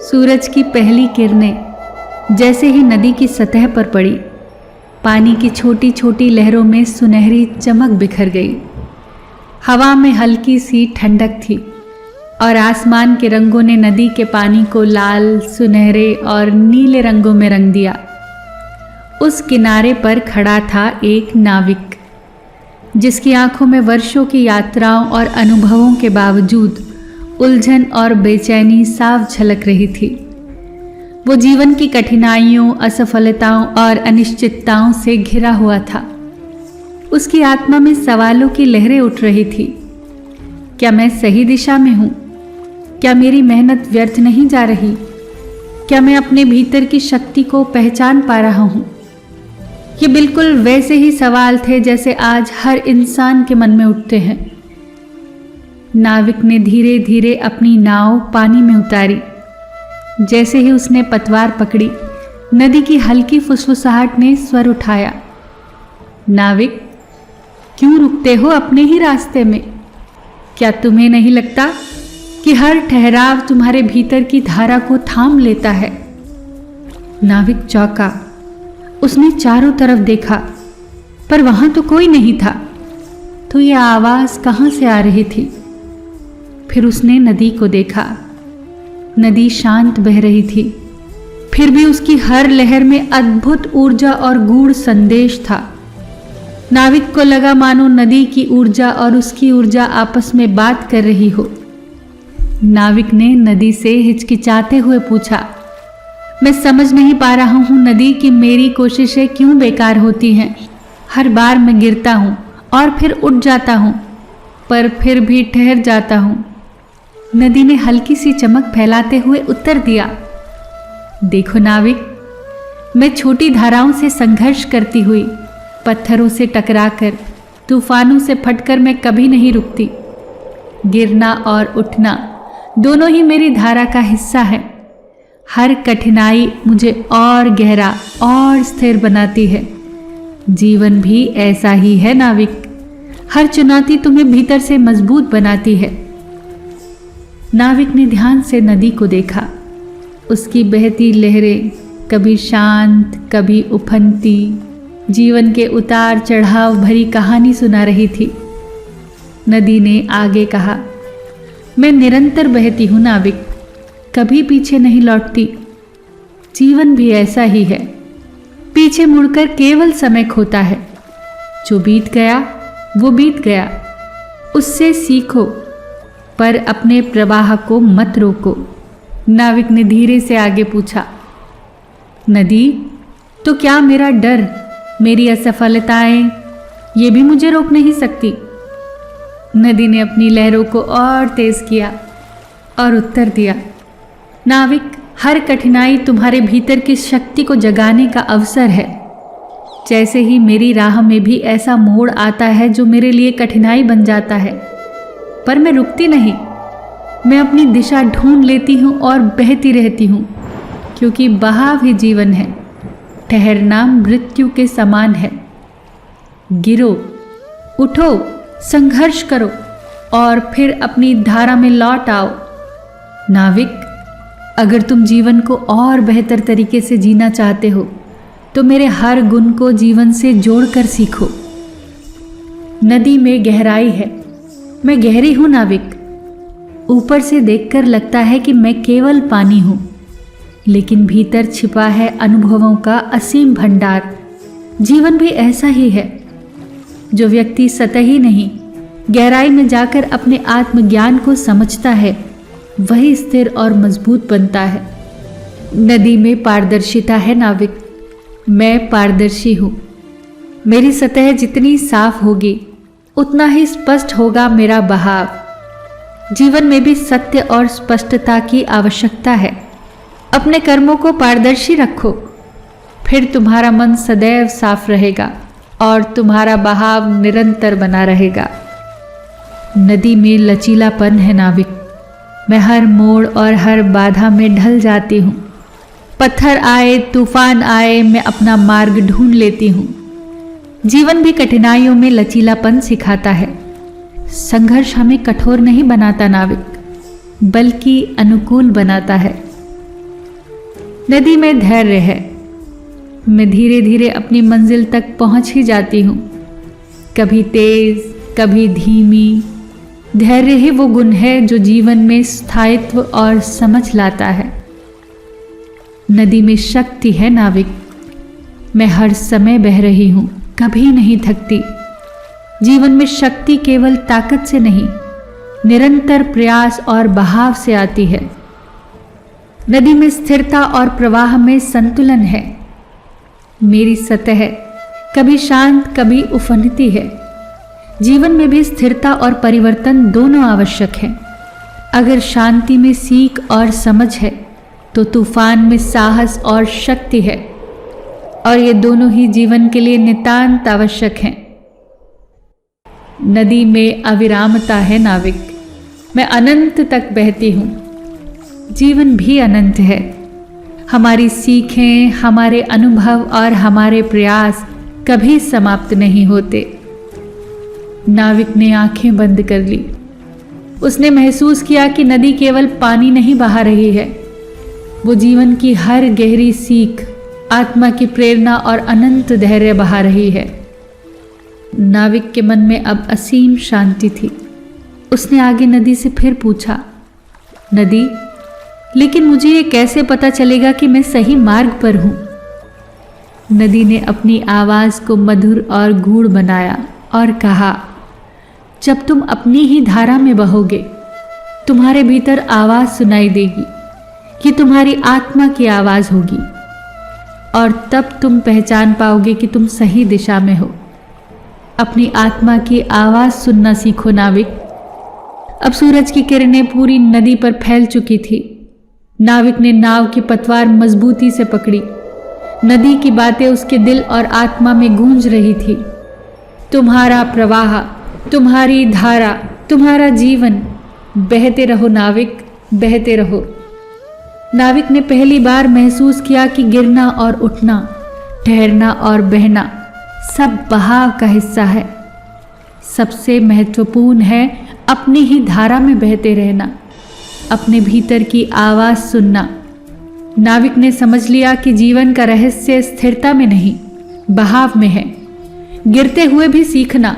सूरज की पहली किरणें जैसे ही नदी की सतह पर पड़ी, पानी की छोटी छोटी लहरों में सुनहरी चमक बिखर गई। हवा में हल्की सी ठंडक थी और आसमान के रंगों ने नदी के पानी को लाल, सुनहरे और नीले रंगों में रंग दिया। उस किनारे पर खड़ा था एक नाविक, जिसकी आंखों में वर्षों की यात्राओं और अनुभवों के बावजूद उलझन और बेचैनी साफ झलक रही थी। वो जीवन की कठिनाइयों, असफलताओं और अनिश्चितताओं से घिरा हुआ था। उसकी आत्मा में सवालों की लहरें उठ रही थी। क्या मैं सही दिशा में हूँ? क्या मेरी मेहनत व्यर्थ नहीं जा रही? क्या मैं अपने भीतर की शक्ति को पहचान पा रहा हूँ? ये बिल्कुल वैसे ही सवाल थे जैसे आज हर इंसान के मन में उठते हैं। नाविक ने धीरे धीरे अपनी नाव पानी में उतारी। जैसे ही उसने पतवार पकड़ी, नदी की हल्की फुसफुसाहट ने स्वर उठाया। नाविक, क्यों रुकते हो अपने ही रास्ते में? क्या तुम्हें नहीं लगता कि हर ठहराव तुम्हारे भीतर की धारा को थाम लेता है? नाविक चौंका। उसने चारों तरफ देखा, पर वहां तो कोई नहीं था। तो यह आवाज कहां से आ रही थी? फिर उसने नदी को देखा। नदी शांत बह रही थी, फिर भी उसकी हर लहर में अद्भुत ऊर्जा और गूढ़ संदेश था। नाविक को लगा मानो नदी की ऊर्जा और उसकी ऊर्जा आपस में बात कर रही हो। नाविक ने नदी से हिचकिचाते हुए पूछा, मैं समझ नहीं पा रहा हूं नदी कि मेरी कोशिशें क्यों बेकार होती हैं। हर बार मैं गिरता हूं और फिर उठ जाता हूं, पर फिर भी ठहर जाता हूं। नदी ने हल्की सी चमक फैलाते हुए उत्तर दिया, देखो नाविक, मैं छोटी धाराओं से संघर्ष करती हुई, पत्थरों से टकराकर, तूफानों से फटकर मैं कभी नहीं रुकती। गिरना और उठना दोनों ही मेरी धारा का हिस्सा है। हर कठिनाई मुझे और गहरा और स्थिर बनाती है। जीवन भी ऐसा ही है नाविक। हर चुनौती तुम्हें भीतर से मजबूत बनाती है। नाविक ने ध्यान से नदी को देखा। उसकी बहती लहरें कभी शांत, कभी उफनती, जीवन के उतार चढ़ाव भरी कहानी सुना रही थी। नदी ने आगे कहा, मैं निरंतर बहती हूं नाविक, कभी पीछे नहीं लौटती। जीवन भी ऐसा ही है, पीछे मुड़कर केवल समय खोता है। जो बीत गया वो बीत गया, उससे सीखो, पर अपने प्रवाह को मत रोको। नाविक ने धीरे से आगे पूछा, नदी, तो क्या मेरा डर, मेरी असफलताएं, ये भी मुझे रोक नहीं सकती? नदी ने अपनी लहरों को और तेज किया और उत्तर दिया, नाविक, हर कठिनाई तुम्हारे भीतर की शक्ति को जगाने का अवसर है। जैसे ही मेरी राह में भी ऐसा मोड़ आता है जो मेरे लिए कठिनाई बन जाता है, पर मैं रुकती नहीं। मैं अपनी दिशा ढूंढ लेती हूँ और बहती रहती हूँ, क्योंकि बहाव ही जीवन है। ठहरना मृत्यु के समान है। गिरो, उठो, संघर्ष करो और फिर अपनी धारा में लौट आओ। नाविक, अगर तुम जीवन को और बेहतर तरीके से जीना चाहते हो तो मेरे हर गुण को जीवन से जोड़कर सीखो। नदी में गहराई है, मैं गहरी हूं नाविक। ऊपर से देखकर लगता है कि मैं केवल पानी हूं, लेकिन भीतर छिपा है अनुभवों का असीम भंडार। जीवन भी ऐसा ही है। जो व्यक्ति सतही नहीं, गहराई में जाकर अपने आत्मज्ञान को समझता है, वही स्थिर और मजबूत बनता है। नदी में पारदर्शिता है नाविक, मैं पारदर्शी हूं। मेरी सतह जितनी साफ होगी उतना ही स्पष्ट होगा मेरा बहाव। जीवन में भी सत्य और स्पष्टता की आवश्यकता है। अपने कर्मों को पारदर्शी रखो, फिर तुम्हारा मन सदैव साफ रहेगा और तुम्हारा बहाव निरंतर बना रहेगा। नदी में लचीलापन है नाविक, मैं हर मोड़ और हर बाधा में ढल जाती हूँ। पत्थर आए, तूफान आए, मैं अपना मार्ग ढूंढ लेती हूँ। जीवन भी कठिनाइयों में लचीलापन सिखाता है। संघर्ष हमें कठोर नहीं बनाता नाविक, बल्कि अनुकूल बनाता है। नदी में धैर्य है। मैं धीरे धीरे अपनी मंजिल तक पहुंच ही जाती हूँ, कभी तेज कभी धीमी। धैर्य ही वो गुण है जो जीवन में स्थायित्व और समझ लाता है। नदी में शक्ति है नाविक। मैं हर समय बह रही हूँ, कभी नहीं थकती। जीवन में शक्ति केवल ताकत से नहीं, निरंतर प्रयास और बहाव से आती है। नदी में स्थिरता और प्रवाह में संतुलन है। मेरी सतह कभी शांत कभी उफनती है। जीवन में भी स्थिरता और परिवर्तन दोनों आवश्यक है। अगर शांति में सीख और समझ है तो तूफान में साहस और शक्ति है, और ये दोनों ही जीवन के लिए नितांत आवश्यक हैं। नदी में अविरामता है नाविक। मैं अनंत तक बहती हूँ। जीवन भी अनंत है। हमारी सीखें, हमारे अनुभव और हमारे प्रयास कभी समाप्त नहीं होते। नाविक ने आंखें बंद कर ली। उसने महसूस किया कि नदी केवल पानी नहीं बहा रही है, वो जीवन की हर गहरी सीख, आत्मा की प्रेरणा और अनंत धैर्य बहा रही है। नाविक के मन में अब असीम शांति थी। उसने आगे नदी से फिर पूछा, नदी, लेकिन मुझे ये कैसे पता चलेगा कि मैं सही मार्ग पर हूं? नदी ने अपनी आवाज को मधुर और गूढ़ बनाया और कहा, जब तुम अपनी ही धारा में बहोगे, तुम्हारे भीतर आवाज सुनाई देगी। ये तुम्हारी आत्मा की आवाज होगी, और तब तुम पहचान पाओगे कि तुम सही दिशा में हो। अपनी आत्मा की आवाज सुनना सीखो नाविक। अब सूरज की किरणें पूरी नदी पर फैल चुकी थी। नाविक ने नाव की पतवार मजबूती से पकड़ी। नदी की बातें उसके दिल और आत्मा में गूंज रही थी। तुम्हारा प्रवाह, तुम्हारी धारा, तुम्हारा जीवन। बहते रहो नाविक, बहते रहो। नाविक ने पहली बार महसूस किया कि गिरना और उठना, ठहरना और बहना सब बहाव का हिस्सा है। सबसे महत्वपूर्ण है अपनी ही धारा में बहते रहना, अपने भीतर की आवाज सुनना। नाविक ने समझ लिया कि जीवन का रहस्य स्थिरता में नहीं, बहाव में है। गिरते हुए भी सीखना,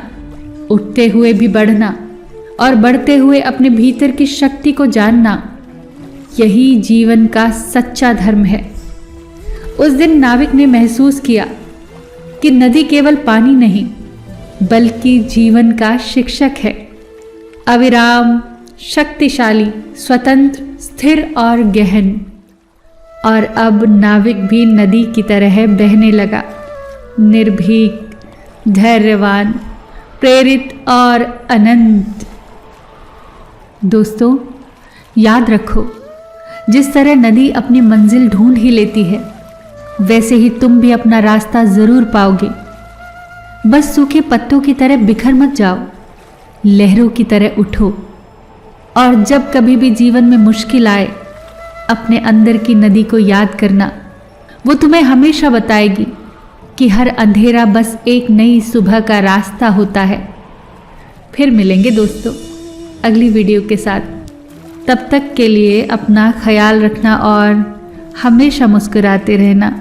उठते हुए भी बढ़ना, और बढ़ते हुए अपने भीतर की शक्ति को जानना, यही जीवन का सच्चा धर्म है। उस दिन नाविक ने महसूस किया कि नदी केवल पानी नहीं, बल्कि जीवन का शिक्षक है। अविराम, शक्तिशाली, स्वतंत्र, स्थिर और गहन। और अब नाविक भी नदी की तरह बहने लगा, निर्भीक, धैर्यवान, प्रेरित और अनंत। दोस्तों, याद रखो, जिस तरह नदी अपनी मंजिल ढूंढ ही लेती है, वैसे ही तुम भी अपना रास्ता जरूर पाओगे। बस सूखे पत्तों की तरह बिखर मत जाओ, लहरों की तरह उठो। और जब कभी भी जीवन में मुश्किल आए, अपने अंदर की नदी को याद करना। वो तुम्हें हमेशा बताएगी कि हर अंधेरा बस एक नई सुबह का रास्ता होता है। फिर मिलेंगे दोस्तों अगली वीडियो के साथ। तब तक के लिए अपना ख्याल रखना और हमेशा मुस्कुराते रहना।